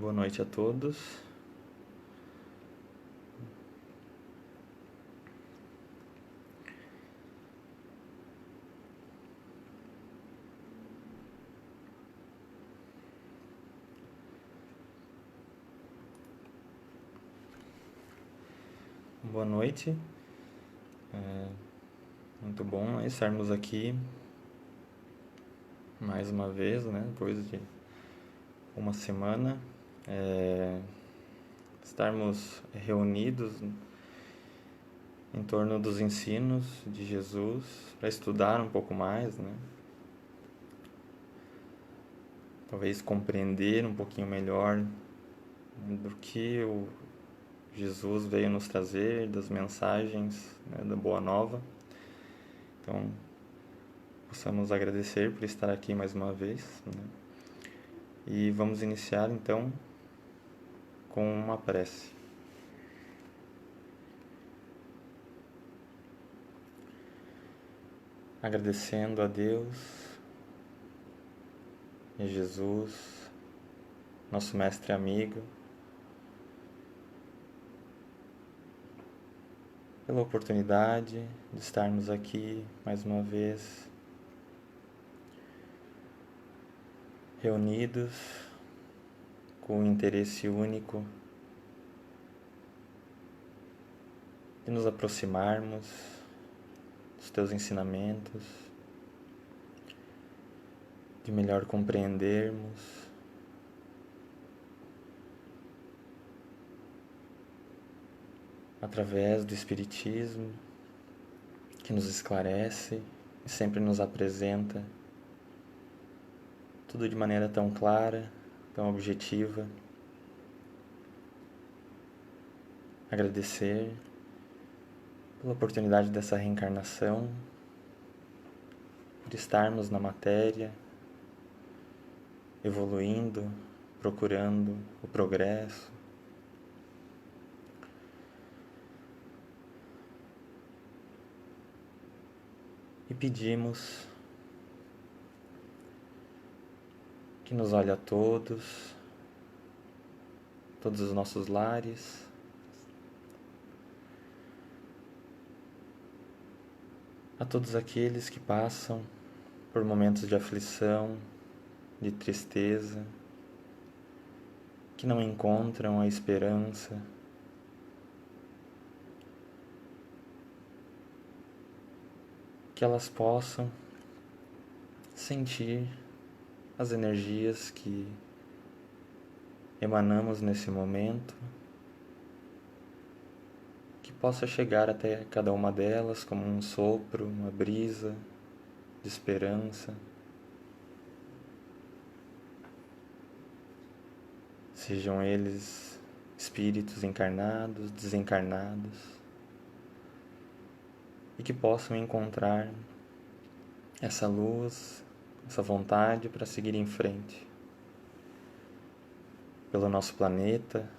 Boa noite a todos. Boa noite. Muito bom estarmos aqui mais uma vez, né? Depois de uma semana, estarmos reunidos em torno dos ensinos de Jesus para estudar um pouco mais, né? Talvez compreender um pouquinho melhor do que o Jesus veio nos trazer, das mensagens, né, da Boa Nova. Então, possamos agradecer por estar aqui mais uma vez, né? E vamos iniciar então com uma prece. Agradecendo a Deus e a Jesus, nosso mestre amigo, pela oportunidade de estarmos aqui mais uma vez reunidos com o interesse único de nos aproximarmos dos teus ensinamentos, de melhor compreendermos através do Espiritismo, que nos esclarece e sempre nos apresenta tudo de maneira tão clara, tão objetiva. Agradecer pela oportunidade dessa reencarnação, por estarmos na matéria, evoluindo, procurando o progresso. E pedimos que nos olhe a todos os nossos lares, a todos aqueles que passam por momentos de aflição, de tristeza, que não encontram a esperança, que elas possam sentir as energias que emanamos nesse momento, que possa chegar até cada uma delas como um sopro, uma brisa de esperança. Sejam eles espíritos encarnados, desencarnados, e que possam encontrar essa luz, essa vontade para seguir em frente pelo nosso planeta,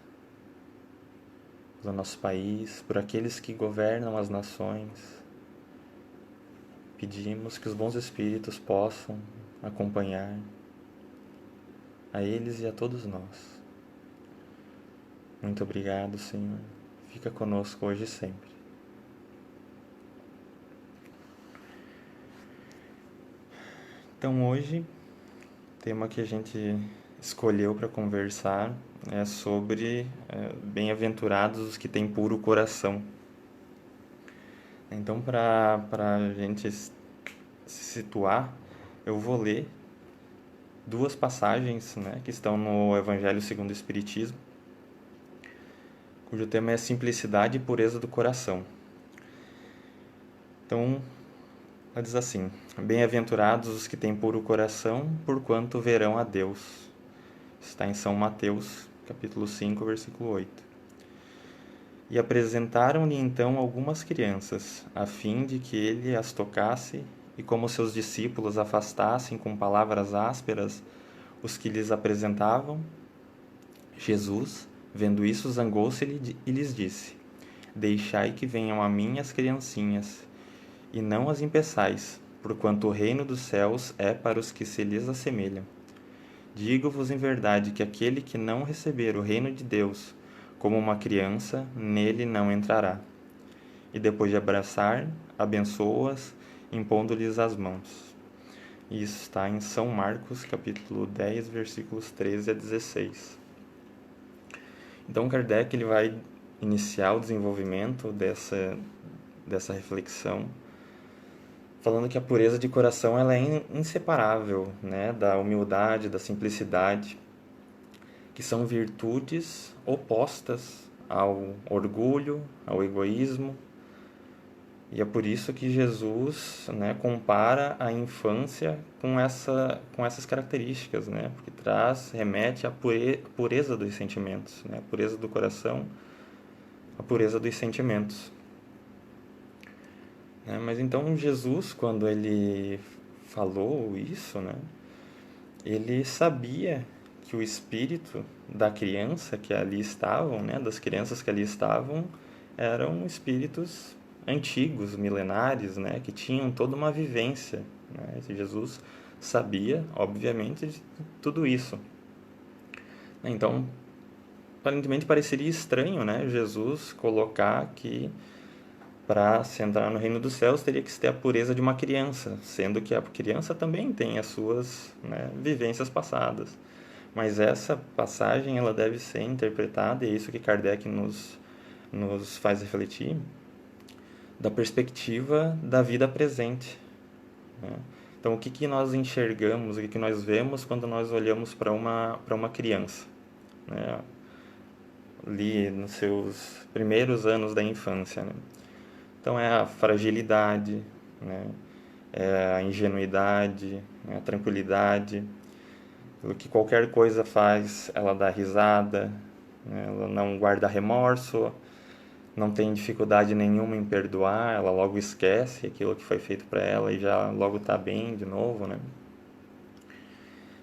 pelo nosso país, por aqueles que governam as nações. Pedimos que os bons espíritos possam acompanhar a eles e a todos nós. Muito obrigado, Senhor. Fica conosco hoje e sempre. Então hoje, o tema que a gente escolheu para conversar é sobre bem-aventurados os que têm puro coração. Então, para a gente se situar, eu vou ler duas passagens, né, que estão no Evangelho segundo o Espiritismo, cujo tema é simplicidade e pureza do coração. Então, ela diz assim: bem-aventurados os que têm puro coração, porquanto verão a Deus. Está em São Mateus, capítulo 5, versículo 8. E apresentaram-lhe então algumas crianças, a fim de que ele as tocasse, e como seus discípulos afastassem com palavras ásperas os que lhes apresentavam, Jesus, vendo isso, zangou-se e lhes disse: deixai que venham a mim as criancinhas, e não as impeçais, porquanto o reino dos céus é para os que se lhes assemelham. Digo-vos em verdade que aquele que não receber o reino de Deus como uma criança, nele não entrará. E depois de abraçar, abençoa-as, impondo-lhes as mãos. Isso está em São Marcos, capítulo 10, versículos 13 a 16. Então Kardec ele vai iniciar o desenvolvimento dessa reflexão, falando que a pureza de coração ela é inseparável, né, da humildade, da simplicidade, que são virtudes opostas ao orgulho, ao egoísmo. E é por isso que Jesus, né, compara a infância com essas características, né, porque remete à pureza dos sentimentos, né, a pureza do coração, a pureza dos sentimentos. Mas então Jesus, quando ele falou isso, né, ele sabia que o espírito da criança que ali estavam, né, das crianças que ali estavam, eram espíritos antigos, milenares, né, que tinham toda uma vivência. Né? Jesus sabia, obviamente, de tudo isso. Então, aparentemente pareceria estranho, né, Jesus colocar que para se entrar no reino dos céus teria que ter a pureza de uma criança, sendo que a criança também tem as suas, né, vivências passadas. Mas essa passagem ela deve ser interpretada, e é isso que Kardec nos faz refletir, da perspectiva da vida presente. Né? Então, o que nós enxergamos, o que nós vemos quando nós olhamos para uma criança? Né? Ali nos seus primeiros anos da infância. Né? Então, é a fragilidade, né? É a ingenuidade, né? A tranquilidade. O que qualquer coisa faz, ela dá risada, né? Ela não guarda remorso, não tem dificuldade nenhuma em perdoar, ela logo esquece aquilo que foi feito para ela e já logo está bem de novo, né?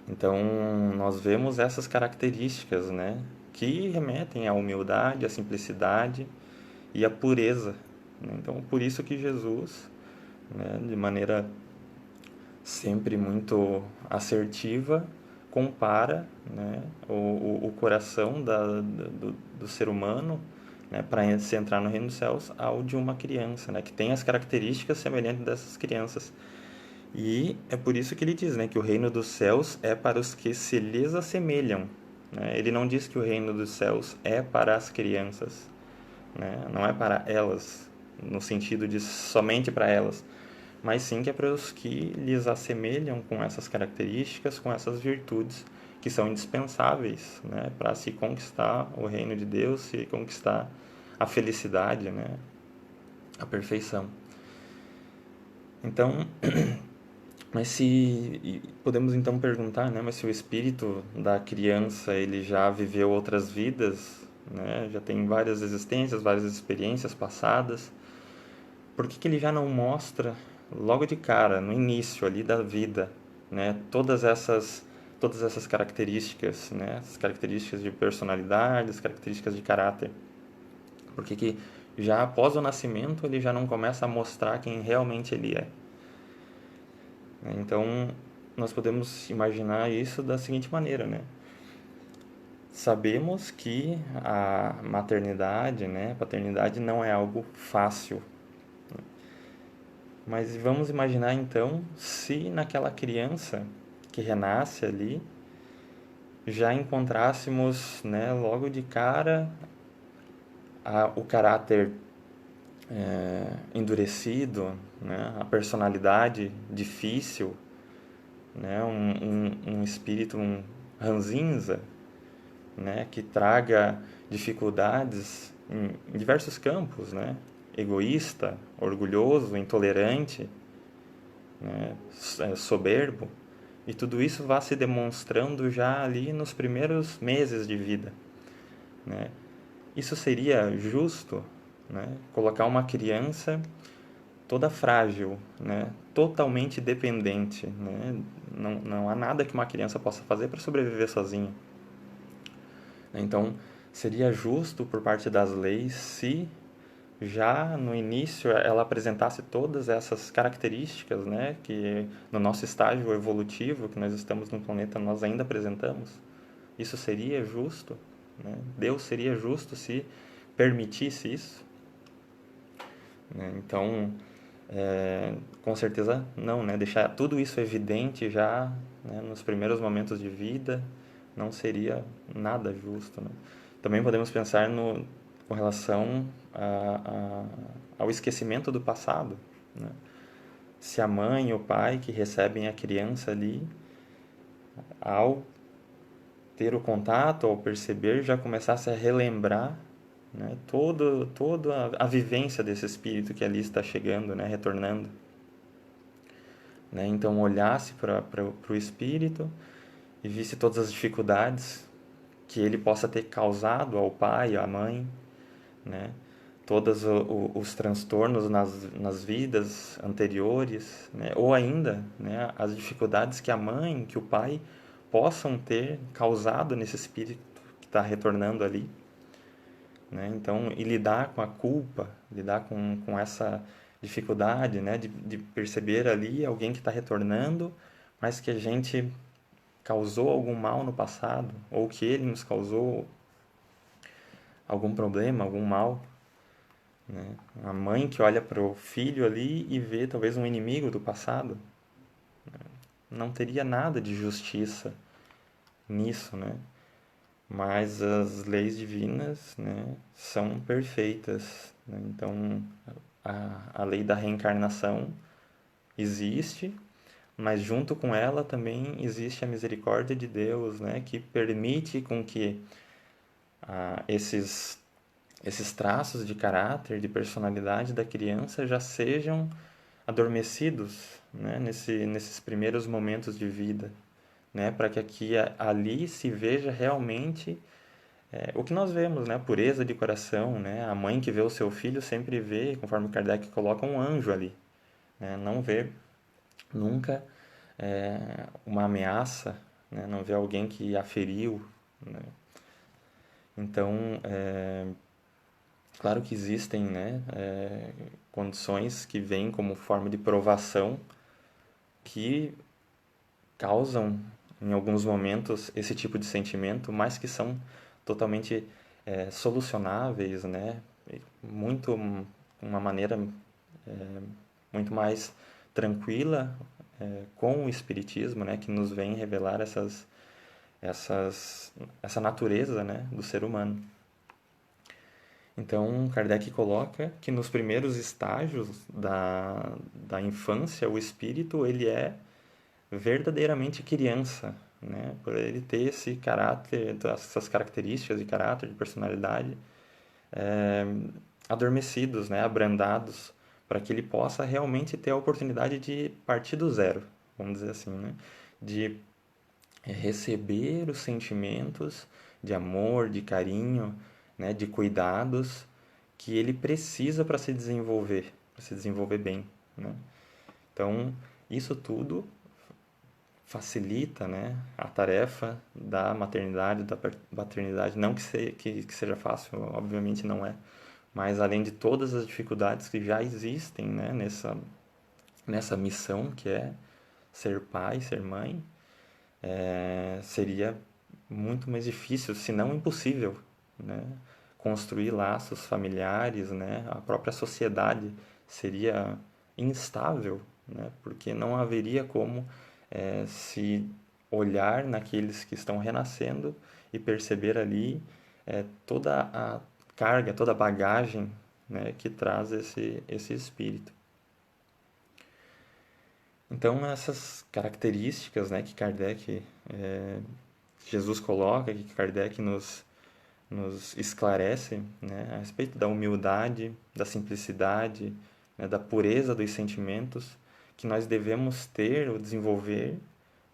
Então, nós vemos essas características, né? Que remetem à humildade, à simplicidade e à pureza. Né? Então, por isso que Jesus, né, de maneira sempre muito assertiva, compara, né, o coração do ser humano, né, para se entrar no reino dos céus ao de uma criança, né, que tem as características semelhantes dessas crianças. E é por isso que ele diz, né, que o reino dos céus é para os que se lhes assemelham. Né? Ele não diz que o reino dos céus é para as crianças, né? Não é para elas, no sentido de somente para elas, mas sim que é para os que lhes assemelham com essas características, com essas virtudes que são indispensáveis, né, para se conquistar o reino de Deus, se conquistar a felicidade, né, a perfeição. Então, podemos então perguntar, né, mas se o espírito da criança ele já viveu outras vidas, né, já tem várias existências, várias experiências passadas, por que ele já não mostra logo de cara, no início ali da vida, né, todas essas características, né, as características de personalidade, as características de caráter? Por que já após o nascimento ele já não começa a mostrar quem realmente ele é? Então, nós podemos imaginar isso da seguinte maneira, né? Sabemos que a maternidade, né, a paternidade não é algo fácil. Mas vamos imaginar então se naquela criança que renasce ali já encontrássemos, né, logo de cara o caráter endurecido, né, a personalidade difícil, né, um espírito ranzinza, né, que traga dificuldades em diversos campos, né, egoísta, orgulhoso, intolerante, né, soberbo, e tudo isso vai se demonstrando já ali nos primeiros meses de vida, né? Isso seria justo, né? Colocar uma criança toda frágil, né? Totalmente dependente, né? Não há nada que uma criança possa fazer para sobreviver sozinha. Então, seria justo por parte das leis se já no início ela apresentasse todas essas características, né, que no nosso estágio evolutivo que nós estamos no planeta nós ainda apresentamos, isso seria justo, né? Deus seria justo se permitisse isso, né? Então, com certeza não, né? Deixar tudo isso evidente já, né, nos primeiros momentos de vida não seria nada justo, né? Também podemos pensar com relação ao esquecimento do passado, né? Se a mãe e o pai que recebem a criança ali, ao ter o contato, ao perceber, já começasse a relembrar, né, toda a vivência desse espírito que ali está chegando, né, retornando. Né? Então, olhasse para o espírito e visse todas as dificuldades que ele possa ter causado ao pai, à mãe, né? Todos os transtornos nas vidas anteriores, né? Ou ainda, né, as dificuldades que a mãe, que o pai possam ter causado nesse espírito que está retornando ali, né? Então, e lidar com a culpa, lidar com essa dificuldade, né, de perceber ali alguém que está retornando, mas que a gente causou algum mal no passado, ou que ele nos causou algum problema, algum mal, né? A mãe que olha para o filho ali e vê talvez um inimigo do passado, não teria nada de justiça nisso, né? Mas as leis divinas, né, são perfeitas, né? Então, a lei da reencarnação existe, mas junto com ela também existe a misericórdia de Deus, né, que permite com que esses traços de caráter, de personalidade da criança já sejam adormecidos, né, nesses primeiros momentos de vida, né, para que ali se veja realmente o que nós vemos, né, a pureza de coração, né, a mãe que vê o seu filho sempre vê, conforme Kardec coloca, um anjo ali, né, não vê nunca uma ameaça, né, não vê alguém que a feriu, né. Então, claro que existem, né, condições que vêm como forma de provação que causam, em alguns momentos, esse tipo de sentimento, mas que são totalmente solucionáveis, né? Muito, uma maneira muito mais tranquila com o Espiritismo, né? Que nos vem revelar essa natureza, né? Do ser humano. Então, Kardec coloca que nos primeiros estágios da infância, o espírito ele é verdadeiramente criança, né? Por ele ter esse caráter, essas características de caráter, de personalidade, é, adormecidos, né? Abrandados, para que ele possa realmente ter a oportunidade de partir do zero, vamos dizer assim, né? De receber os sentimentos de amor, de carinho, né? De cuidados que ele precisa para se desenvolver bem, né? Então, isso tudo facilita, né, a tarefa da maternidade, da paternidade. Não que seja fácil, obviamente não é, mas além de todas as dificuldades que já existem, né, nessa missão que é ser pai, ser mãe, seria muito mais difícil, se não impossível, né, construir laços familiares, né, a própria sociedade seria instável, né, porque não haveria como se olhar naqueles que estão renascendo e perceber ali toda a carga, toda a bagagem, né, que traz esse espírito. Então, essas características, né, que Kardec, Jesus coloca, que Kardec nos esclarece, né, a respeito da humildade, da simplicidade, né, da pureza dos sentimentos que nós devemos ter ou desenvolver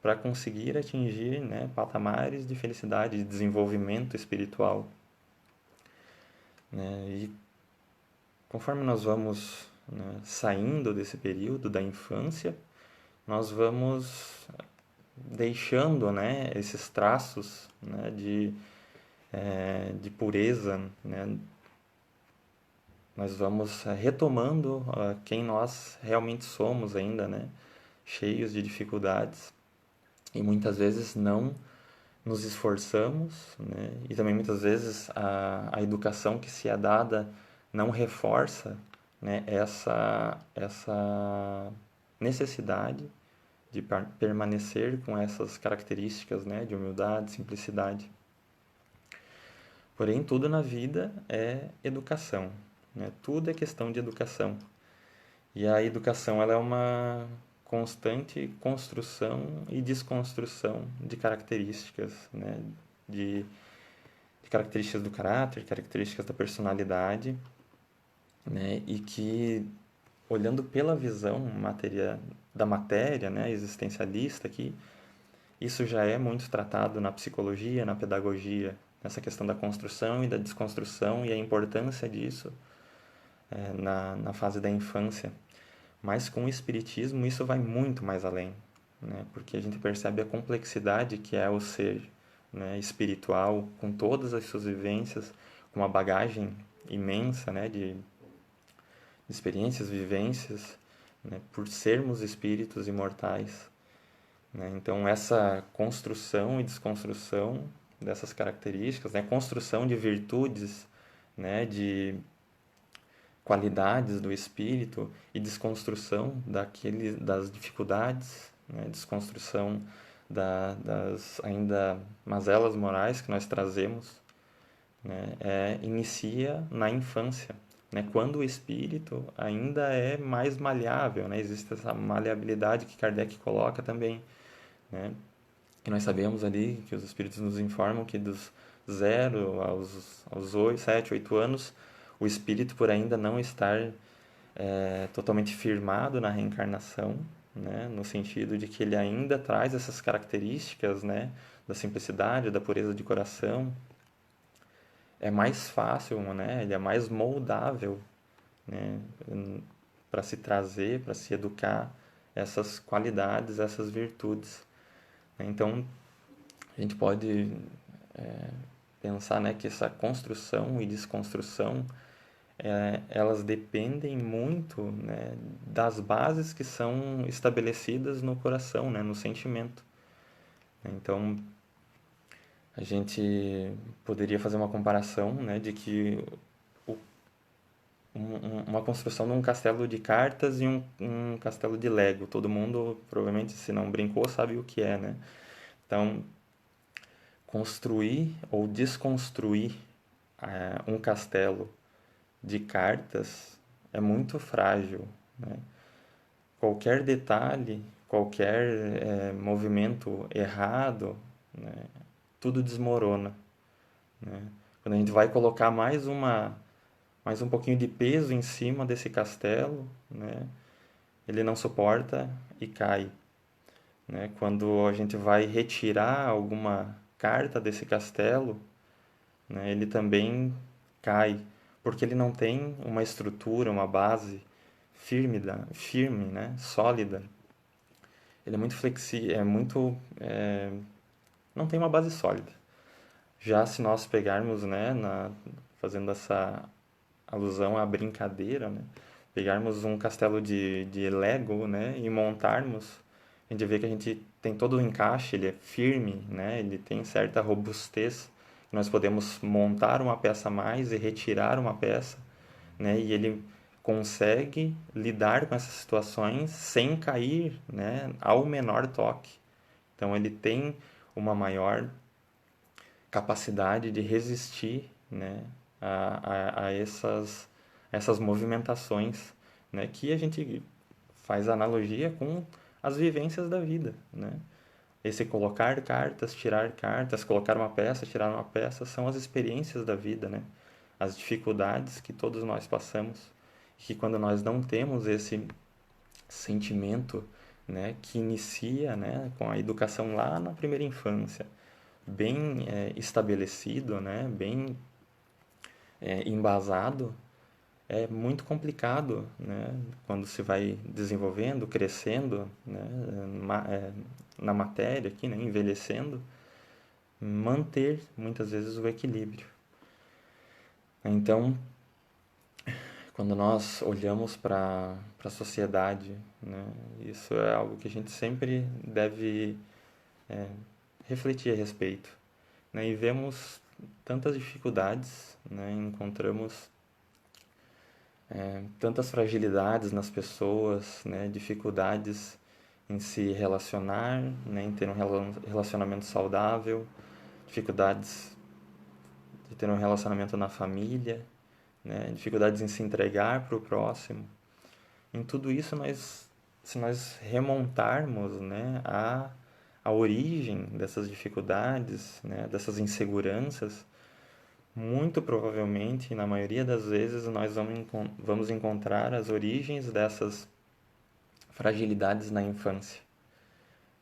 para conseguir atingir, né, patamares de felicidade, de desenvolvimento espiritual. Né? E conforme nós vamos, né, saindo desse período da infância, nós vamos deixando, né, esses traços, né, de pureza, né, nós vamos retomando quem nós realmente somos ainda, né? Cheios de dificuldades e muitas vezes não nos esforçamos, né? E também muitas vezes a educação que se é dada não reforça, né, essa necessidade de permanecer com essas características, né, de humildade, simplicidade. Porém, tudo na vida é educação, né? Tudo é questão de educação. E a educação ela é uma constante construção e desconstrução de características, né? De, de características do caráter, características da personalidade, né? E que, olhando pela visão da matéria, né? Existencialista aqui, isso já é muito tratado na psicologia, na pedagogia, nessa questão da construção e da desconstrução e a importância disso na fase da infância. Mas com o espiritismo isso vai muito mais além, né? Porque a gente percebe a complexidade que é o ser, né, espiritual, com todas as suas vivências, com uma bagagem imensa, né, de experiências, vivências, né, por sermos espíritos imortais, né? Então essa construção e desconstrução dessas características, né, construção de virtudes, né, de qualidades do espírito e desconstrução das dificuldades, né? Desconstrução das ainda mazelas morais que nós trazemos, né? Inicia na infância, né? Quando o espírito ainda é mais maleável, né? Existe essa maleabilidade que Kardec coloca também, né? E nós sabemos ali que os espíritos nos informam que dos 0 aos 8, 7, 8 anos, o espírito, por ainda não estar totalmente firmado na reencarnação, né? No sentido de que ele ainda traz essas características, né? Da simplicidade, da pureza de coração, é mais fácil, né? Ele é mais moldável, né? Para se trazer, para se educar essas qualidades, essas virtudes. Então, a gente pode pensar, né, que essa construção e desconstrução elas dependem muito, né, das bases que são estabelecidas no coração, né, no sentimento. Então, a gente poderia fazer uma comparação, né, de que uma construção de um castelo de cartas e um castelo de Lego. Todo mundo, provavelmente, se não brincou, sabe o que é, né? Então, construir ou desconstruir um castelo de cartas é muito frágil, né? Qualquer detalhe, qualquer movimento errado, né? Tudo desmorona, né? Quando a gente vai colocar mais um pouquinho de peso em cima desse castelo, né? Ele não suporta e cai, né? Quando a gente vai retirar alguma carta desse castelo, né? Ele também cai, porque ele não tem uma estrutura, uma base firme, né? Sólida. Ele é muito flexível, não tem uma base sólida. Já se nós pegarmos, né, fazendo essa alusão à brincadeira, né, pegarmos um castelo de Lego, né, e montarmos, a gente vê que a gente tem todo o encaixe, ele é firme, né, ele tem certa robustez. Nós podemos montar uma peça a mais e retirar uma peça, né, e ele consegue lidar com essas situações sem cair, né, ao menor toque. Então ele tem uma maior capacidade de resistir, né, essas movimentações, né, que a gente faz analogia com as vivências da vida, né? Esse colocar cartas, colocar uma peça, tirar uma peça, são as experiências da vida, né? As dificuldades que todos nós passamos, que quando nós não temos esse sentimento, né, que inicia, né, com a educação lá na primeira infância, bem estabelecido, né, bem embasado, é muito complicado, né, quando se vai desenvolvendo, crescendo, né, na matéria aqui, né, envelhecendo, manter muitas vezes o equilíbrio. Então, Quando nós olhamos para a sociedade, né, isso é algo que a gente sempre deve refletir a respeito, né, e vemos tantas dificuldades, né, encontramos tantas fragilidades nas pessoas, né, dificuldades em se relacionar, né, em ter um relacionamento saudável, dificuldades de ter um relacionamento na família, né, dificuldades em se entregar para o próximo. Em tudo isso, se nós remontarmos, né, a origem dessas dificuldades, né, dessas inseguranças, muito provavelmente, na maioria das vezes, nós vamos encontrar as origens dessas fragilidades na infância,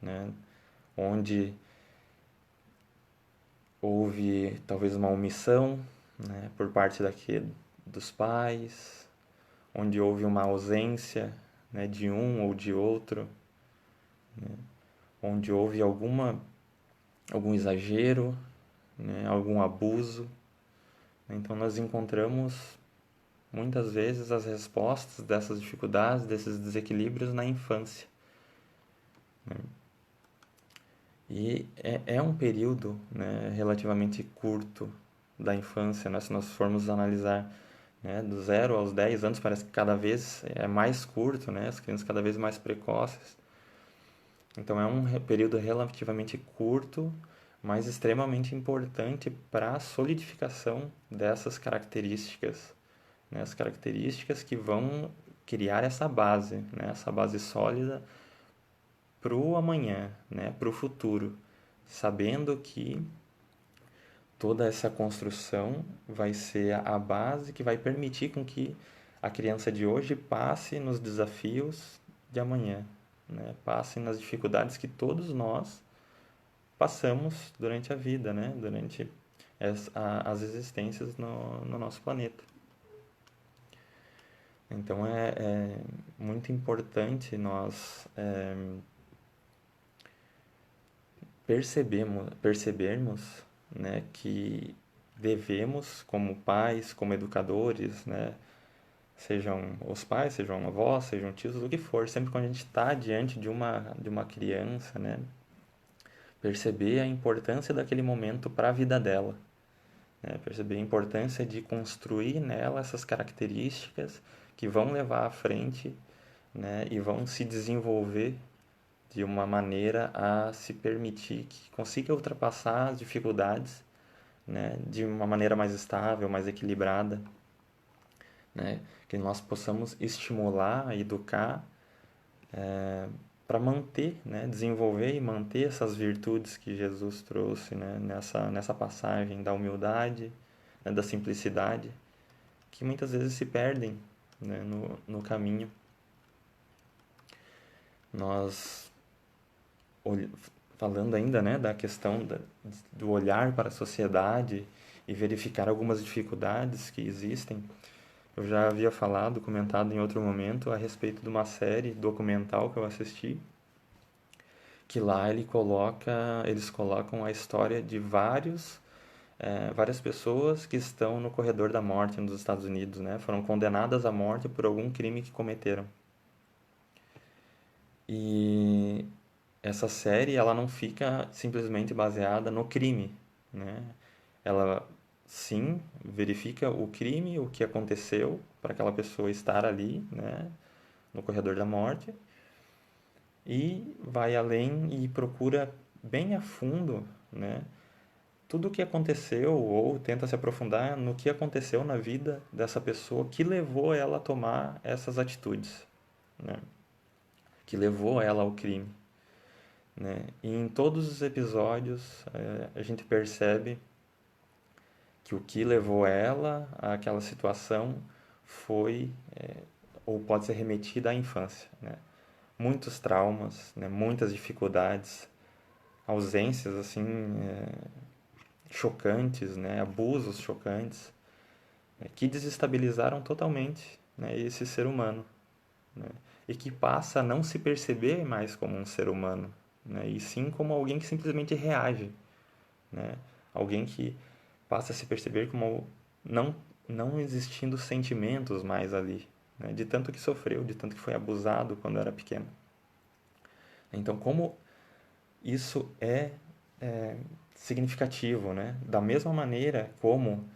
né, onde houve talvez uma omissão, né, por parte dos pais, onde houve uma ausência, né, de um ou de outro, onde houve algum exagero, né, algum abuso. Então nós encontramos muitas vezes as respostas dessas dificuldades, desses desequilíbrios na infância. E é um período, né, relativamente curto da infância, né, se nós formos analisar, né, do 0 aos 10 anos, parece que cada vez é mais curto, né, as crianças cada vez mais precoces. Então é um período relativamente curto, mas extremamente importante para a solidificação dessas características, né, as características que vão criar essa base, né, essa base sólida para o amanhã, né, para o futuro, sabendo que toda essa construção vai ser a base que vai permitir com que a criança de hoje passe nos desafios de amanhã, né, passe nas dificuldades que todos nós passamos durante a vida, né, durante as existências no nosso planeta. Então é muito importante nós percebermos, né, que devemos, como pais, como educadores, né, sejam os pais, sejam avós, sejam tios, o que for, sempre quando a gente está diante de uma criança, né, perceber a importância daquele momento para a vida dela, né, perceber a importância de construir nela essas características que vão levar à frente, né, e vão se desenvolver de uma maneira a se permitir que consiga ultrapassar as dificuldades, né, de uma maneira mais estável, mais equilibrada, né, que nós possamos estimular, educar, para manter, né, desenvolver e manter essas virtudes que Jesus trouxe, né, nessa passagem da humildade, né, da simplicidade, que muitas vezes se perdem, né, no caminho. Nós falando ainda, né, da questão do olhar para a sociedade e verificar algumas dificuldades que existem. Eu já havia falado, comentado em outro momento a respeito de uma série documental que eu assisti, que lá eles colocam a história de várias pessoas que estão no corredor da morte nos Estados Unidos, né? Foram condenadas à morte por algum crime que cometeram. E essa série ela não fica simplesmente baseada no crime, né? Ela sim verifica o crime, o que aconteceu para aquela pessoa estar ali, né, no corredor da morte, e vai além e procura bem a fundo, né, tudo o que aconteceu ou tenta se aprofundar no que aconteceu na vida dessa pessoa que levou ela a tomar essas atitudes, né, que levou ela ao crime. Né? E em todos os episódios a gente percebe que o que levou ela àquela situação foi ou pode ser remetido à infância. Né? Muitos traumas, né? Muitas dificuldades, ausências assim chocantes, né? Abusos chocantes, né? Que desestabilizaram totalmente, né? Esse ser humano. Né? E que passa a não se perceber mais como um ser humano, né? E sim como alguém que simplesmente reage, né? Alguém que passa a se perceber como não não existindo sentimentos mais ali, né? De tanto que sofreu, de tanto que foi abusado quando era pequeno. Então, como isso é significativo, né? Da mesma maneira como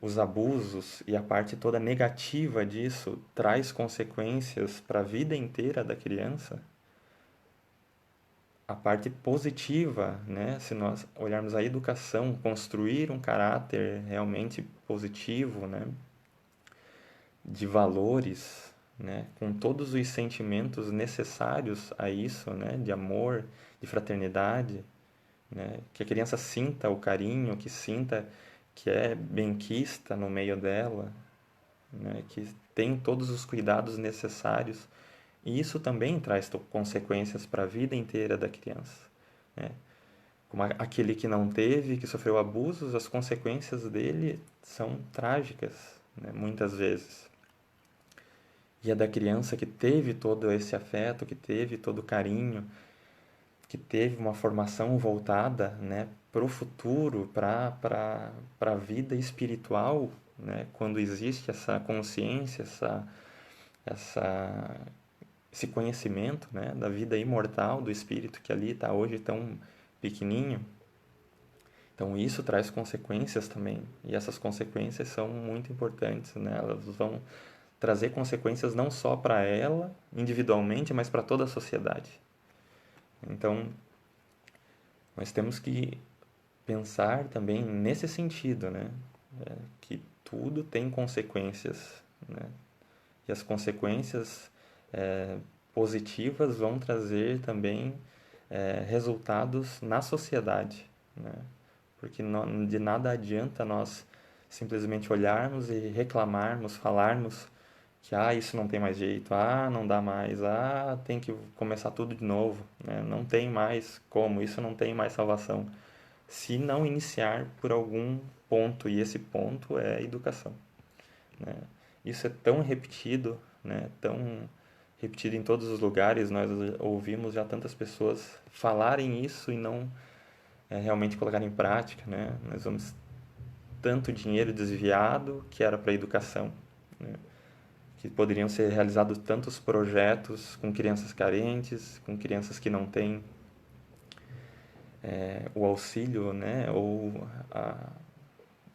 os abusos e a parte toda negativa disso traz consequências para a vida inteira da criança, a parte positiva, né? Se nós olharmos a educação, construir um caráter realmente positivo, né? De valores, né? Com todos os sentimentos necessários a isso, né? De amor, de fraternidade, né? Que a criança sinta o carinho, que sinta que é benquista no meio dela, né? Que tem todos os cuidados necessários. E isso também traz consequências para a vida inteira da criança, né? Como aquele que não teve, que sofreu abusos, as consequências dele são trágicas, né? Muitas vezes. E a da criança que teve todo esse afeto, que teve todo o carinho, que teve uma formação voltada, né, para o futuro, para a vida espiritual, né, quando existe essa consciência, essa, esse conhecimento, né, da vida imortal do espírito que ali está hoje tão pequenininho. Então isso traz consequências também, e essas consequências são muito importantes, né? Elas vão trazer consequências não só para ela individualmente, mas para toda a sociedade. Então, nós temos que pensar também nesse sentido, né? Que tudo tem consequências, né? E as consequências positivas vão trazer também resultados na sociedade, né? Porque de nada adianta nós simplesmente olharmos e reclamarmos, falarmos que isso não tem mais jeito, não dá mais, tem que começar tudo de novo, né? Não tem mais como, isso não tem mais salvação. Se não iniciar por algum ponto, e esse ponto é a educação, né? Isso é tão repetido, né? Tão repetido em todos os lugares, nós ouvimos já tantas pessoas falarem isso e não realmente colocar em prática, né? Nós vamos tanto dinheiro desviado que era para a educação, né? Que poderiam ser realizados tantos projetos com crianças carentes, com crianças que não têm o auxílio, né, ou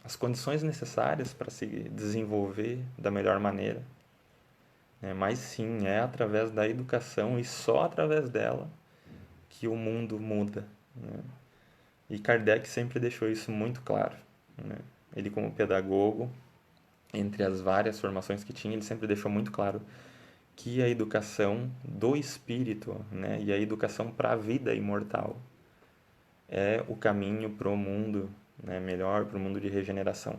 as condições necessárias para se desenvolver da melhor maneira. Mas sim, é através da educação e só através dela que o mundo muda, né? E Kardec sempre deixou isso muito claro, né? Ele, como pedagogo, entre as várias formações que tinha, ele sempre deixou muito claro que a educação do espírito, né, e a educação para a vida imortal é o caminho para o mundo, né, melhor, para o mundo de regeneração.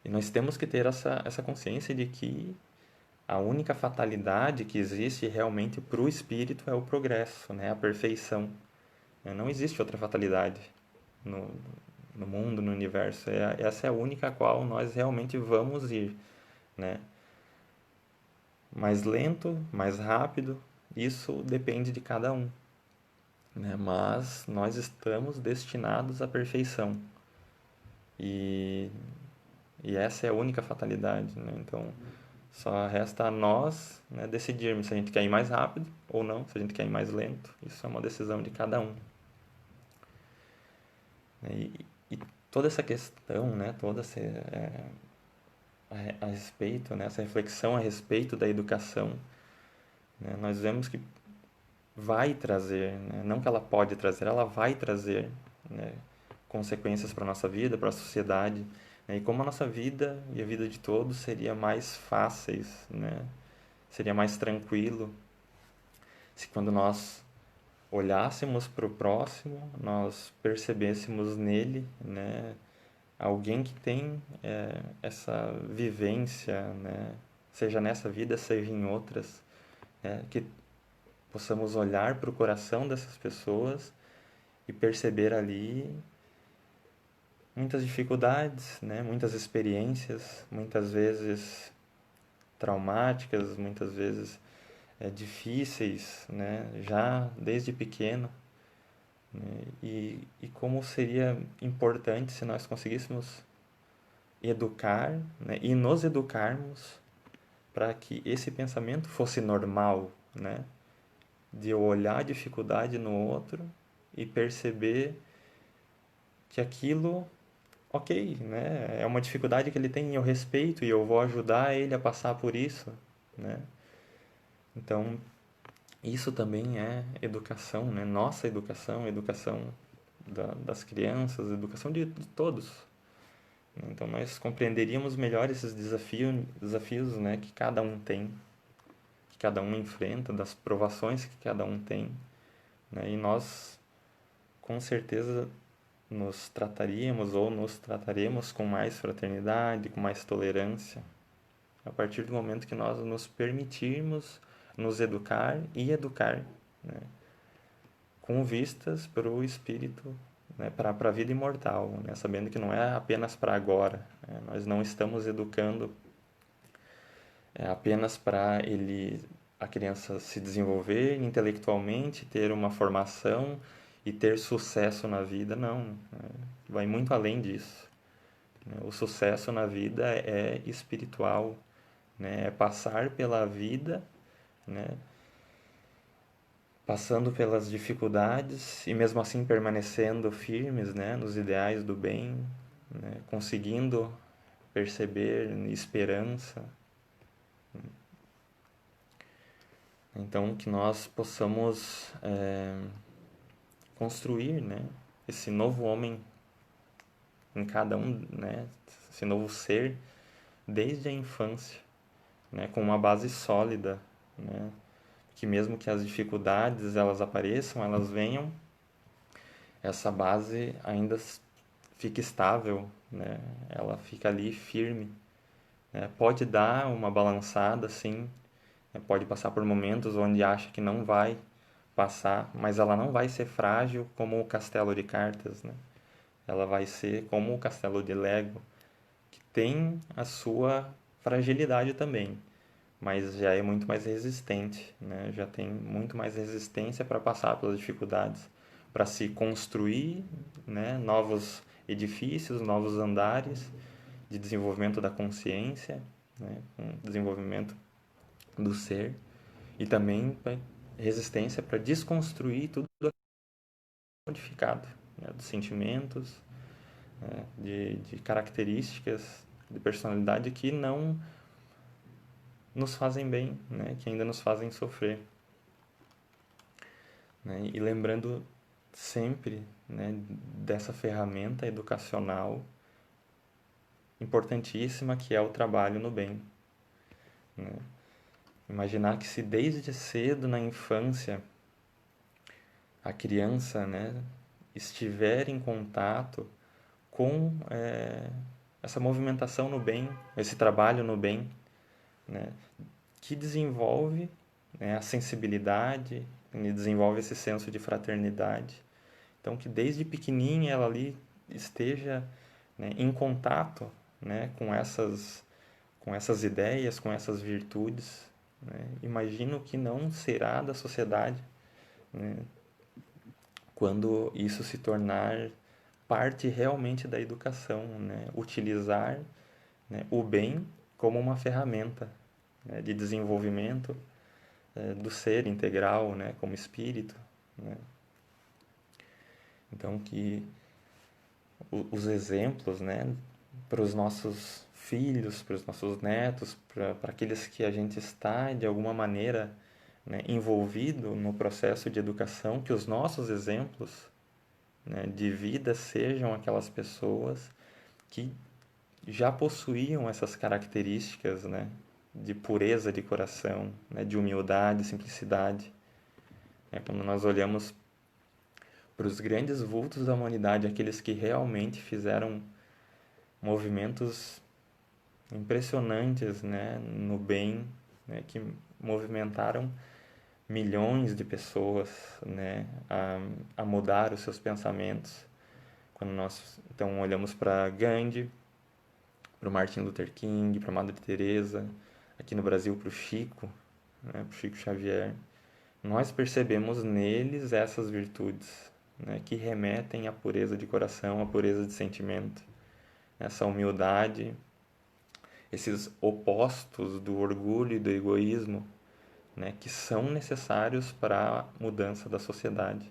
E nós temos que ter essa consciência de que a única fatalidade que existe realmente para o espírito é o progresso, né, a perfeição. Não existe outra fatalidade no, no mundo, no universo. Essa é a única a qual nós realmente vamos ir, né? Mais lento, mais rápido, isso depende de cada um, né? Mas nós estamos destinados à perfeição. E, e essa é a única fatalidade, né? Então, só resta a nós, né, decidirmos se a gente quer ir mais rápido ou não, se a gente quer ir mais lento. Isso é uma decisão de cada um. E toda essa questão, né, toda essa, a respeito, né, essa reflexão a respeito da educação, né, nós vemos que vai trazer, né, não que ela pode trazer, ela vai trazer, né, consequências para a nossa vida, para a sociedade, né, e como a nossa vida e a vida de todos seria mais fáceis, né, seria mais tranquilo se quando nós olhássemos para o próximo, nós percebêssemos nele, né, alguém que tem essa vivência, né, seja nessa vida, seja em outras, né, que possamos olhar para o coração dessas pessoas e perceber ali muitas dificuldades, né, muitas experiências, muitas vezes traumáticas, muitas vezes difíceis, né, já desde pequeno, né, e como seria importante se nós conseguíssemos educar, né, e nos educarmos para que esse pensamento fosse normal, né? De eu olhar a dificuldade no outro e perceber que aquilo, ok, né? É uma dificuldade que ele tem e eu respeito e eu vou ajudar ele a passar por isso, né? Então, isso também é educação, né? Nossa educação, educação das crianças, educação de todos. Então, nós compreenderíamos melhor esses desafios, né, que cada um tem, que cada um enfrenta, das provações que cada um tem, né? E nós, com certeza, nos trataríamos ou nos trataremos com mais fraternidade, com mais tolerância, a partir do momento que nós nos permitirmos nos educar e educar, né? Com vistas para o espírito, né? Para a vida imortal, né? Sabendo que não é apenas para agora, né? Nós não estamos educando apenas para a criança se desenvolver intelectualmente, ter uma formação e ter sucesso na vida, não, né? Vai muito além disso, né? O sucesso na vida é espiritual, né? É passar pela vida, né? Passando pelas dificuldades e mesmo assim permanecendo firmes, né? Nos ideais do bem, né? Conseguindo perceber esperança. Então, que nós possamos construir, né? Esse novo homem em cada um, né? Esse novo ser desde a infância, né? Com uma base sólida, né? Que mesmo que as dificuldades elas apareçam, elas venham, essa base ainda fica estável, né? Ela fica ali firme, né? Pode dar uma balançada, sim, né? Pode passar por momentos onde acha que não vai passar, mas ela não vai ser frágil como o castelo de cartas, né? Ela vai ser como o castelo de Lego, que tem a sua fragilidade também, mas já é muito mais resistente, né? Já tem muito mais resistência para passar pelas dificuldades, para se construir, né? Novos edifícios, novos andares de desenvolvimento da consciência, né? Desenvolvimento do ser e também resistência para desconstruir tudo modificado, né? Dos sentimentos, né? De características de personalidade que não nos fazem bem, né? Que ainda nos fazem sofrer, né? E lembrando sempre, né, dessa ferramenta educacional importantíssima que é o trabalho no bem, né? Imaginar que se desde cedo na infância a criança, né, estiver em contato com essa movimentação no bem, esse trabalho no bem, né, que desenvolve, né, a sensibilidade, desenvolve esse senso de fraternidade. Então, que desde pequenininha ela ali esteja, né, em contato, né, com essas ideias, com essas virtudes, né? Imagino que não será da sociedade, né, quando isso se tornar parte realmente da educação, né? Utilizar, né, o bem como uma ferramenta, né, de desenvolvimento do ser integral, né, como espírito, né? Então que os exemplos, né, para os nossos filhos, para os nossos netos, para aqueles que a gente está de alguma maneira, né, envolvido no processo de educação, que os nossos exemplos, né, de vida sejam aquelas pessoas que já possuíam essas características, né, de pureza de coração, né, de humildade, simplicidade. Quando nós olhamos para os grandes vultos da humanidade, aqueles que realmente fizeram movimentos impressionantes, né, no bem, né, que movimentaram milhões de pessoas, né, a mudar os seus pensamentos. Quando nós então olhamos para Gandhi, para o Martin Luther King, para a Madre Teresa, aqui no Brasil para o Chico, né, para o Chico Xavier, nós percebemos neles essas virtudes, né, que remetem à pureza de coração, à pureza de sentimento, essa humildade, esses opostos do orgulho e do egoísmo, né, que são necessários para a mudança da sociedade.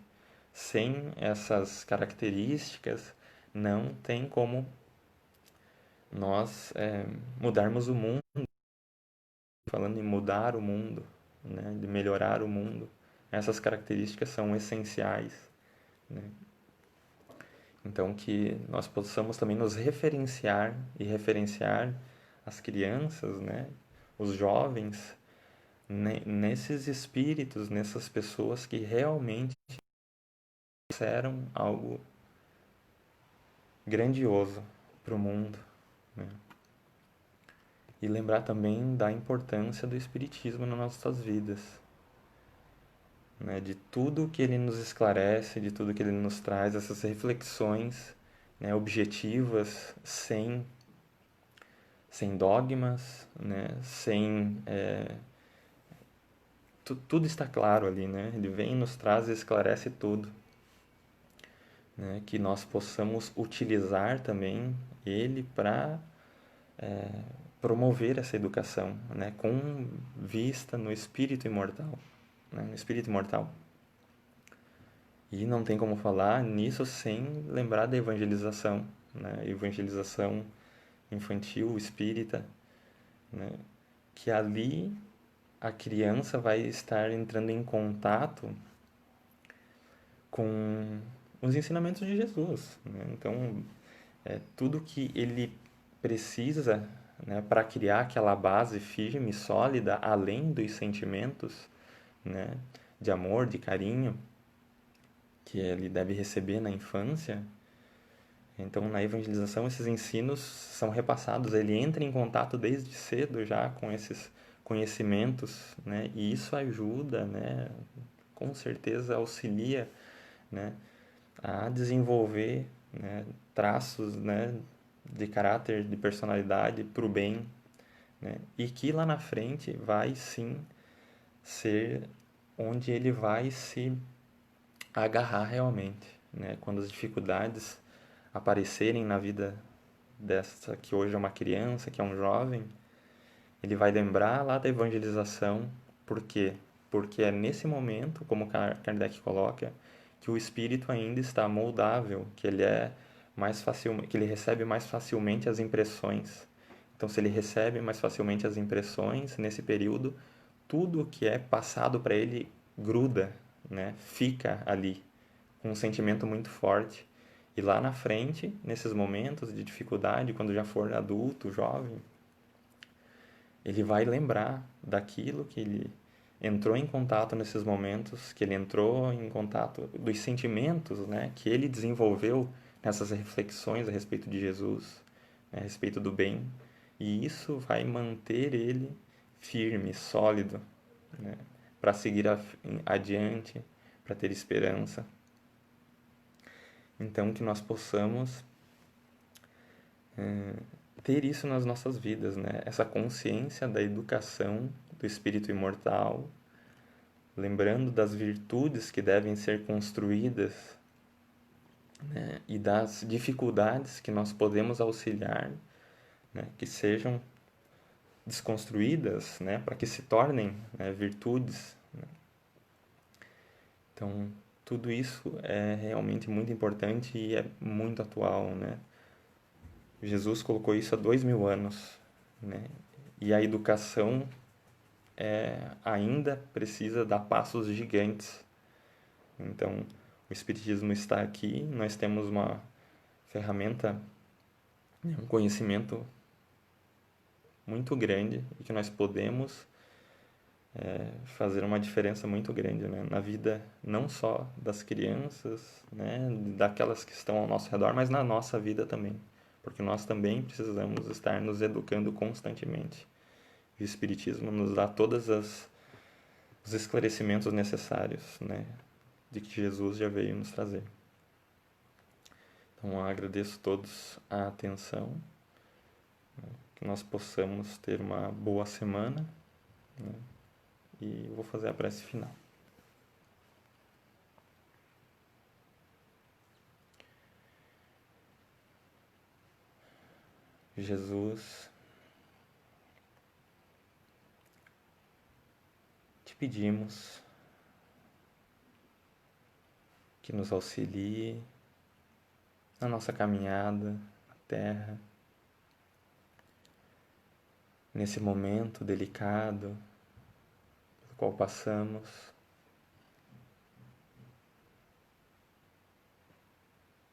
Sem essas características, não tem como nós mudarmos o mundo, falando em mudar o mundo, né, de melhorar o mundo. Essas características são essenciais, né? Então, que nós possamos também nos referenciar e referenciar as crianças, né, os jovens, nesses espíritos, nessas pessoas que realmente fizeram algo grandioso para o mundo, né? E lembrar também da importância do Espiritismo nas nossas vidas, né? De tudo que ele nos esclarece, de tudo que ele nos traz, essas reflexões, né, objetivas, sem dogmas, né? Tudo está claro ali, né? Ele vem, nos traz e esclarece tudo, né? Que nós possamos utilizar também ele para promover essa educação, né? Com vista no espírito imortal, né? No espírito imortal. E não tem como falar nisso sem lembrar da evangelização, né? Evangelização infantil, espírita, né? Que ali a criança vai estar entrando em contato com os ensinamentos de Jesus, né? Então, tudo que ele precisa, né, para criar aquela base firme e sólida, além dos sentimentos, né, de amor, de carinho, que ele deve receber na infância. Então, na evangelização, esses ensinos são repassados. Ele entra em contato desde cedo já com esses conhecimentos, né? E isso ajuda, né? Com certeza auxilia, né? A desenvolver, né? Traços, né? De caráter, de personalidade para o bem, né? E que lá na frente vai sim ser onde ele vai se agarrar realmente, né? Quando as dificuldades aparecerem na vida dessa que hoje é uma criança, que é um jovem, ele vai lembrar lá da evangelização. Por quê? Porque é nesse momento, como Kardec coloca, que o espírito ainda está moldável, que ele é mais facil, que ele recebe mais facilmente as impressões. Então, se ele recebe mais facilmente as impressões nesse período, tudo o que é passado para ele gruda, né? Fica ali, com um sentimento muito forte. E lá na frente, nesses momentos de dificuldade, quando já for adulto, jovem, ele vai lembrar daquilo que ele entrou em contato nesses momentos, que ele entrou em contato dos sentimentos, né, que ele desenvolveu nessas reflexões a respeito de Jesus, né, a respeito do bem, e isso vai manter ele firme, sólido, né, para seguir adiante, para ter esperança. Então, que nós possamos ter isso nas nossas vidas, né? Essa consciência da educação do espírito imortal, lembrando das virtudes que devem ser construídas, né? E das dificuldades que nós podemos auxiliar, né? Que sejam desconstruídas, né? Para que se tornem, né, virtudes, né? Então, tudo isso é realmente muito importante e é muito atual, né? Jesus colocou isso há 2000 anos, né? E a educação ainda precisa dar passos gigantes. Então, o Espiritismo está aqui, nós temos uma ferramenta, né, um conhecimento muito grande e que nós podemos fazer uma diferença muito grande, né, na vida não só das crianças, né, daquelas que estão ao nosso redor, mas na nossa vida também, porque nós também precisamos estar nos educando constantemente. O Espiritismo nos dá todos os esclarecimentos necessários, né, de que Jesus já veio nos trazer. Então, eu agradeço a todos a atenção, né, que nós possamos ter uma boa semana, né, e eu vou fazer a prece final. Jesus, pedimos que nos auxilie na nossa caminhada na Terra, nesse momento delicado pelo qual passamos,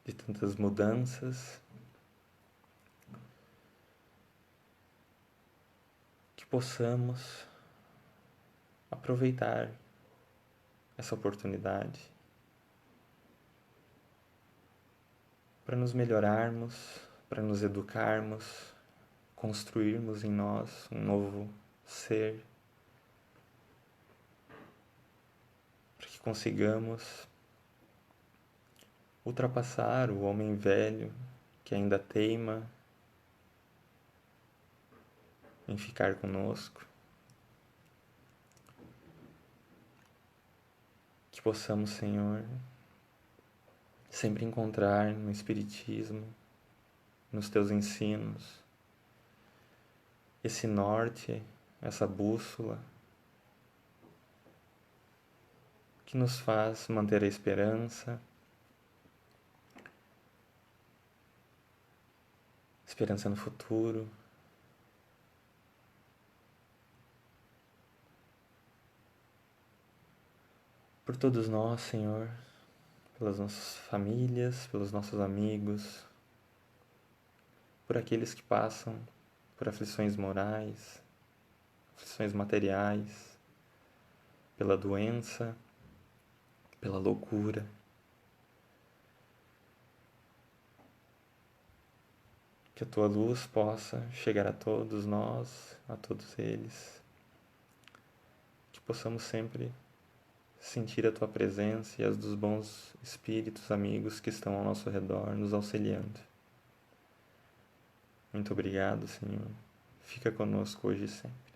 de tantas mudanças, que possamos aproveitar essa oportunidade para nos melhorarmos, para nos educarmos, construirmos em nós um novo ser, para que consigamos ultrapassar o homem velho que ainda teima em ficar conosco, que possamos, Senhor, sempre encontrar no Espiritismo, nos teus ensinos, esse norte, essa bússola que nos faz manter a esperança, esperança no futuro, por todos nós, Senhor, pelas nossas famílias, pelos nossos amigos, por aqueles que passam por aflições morais, aflições materiais, pela doença, pela loucura. Que a tua luz possa chegar a todos nós, a todos eles. Que possamos sempre sentir a tua presença e as dos bons espíritos, amigos que estão ao nosso redor, nos auxiliando. Muito obrigado, Senhor. Fica conosco hoje e sempre.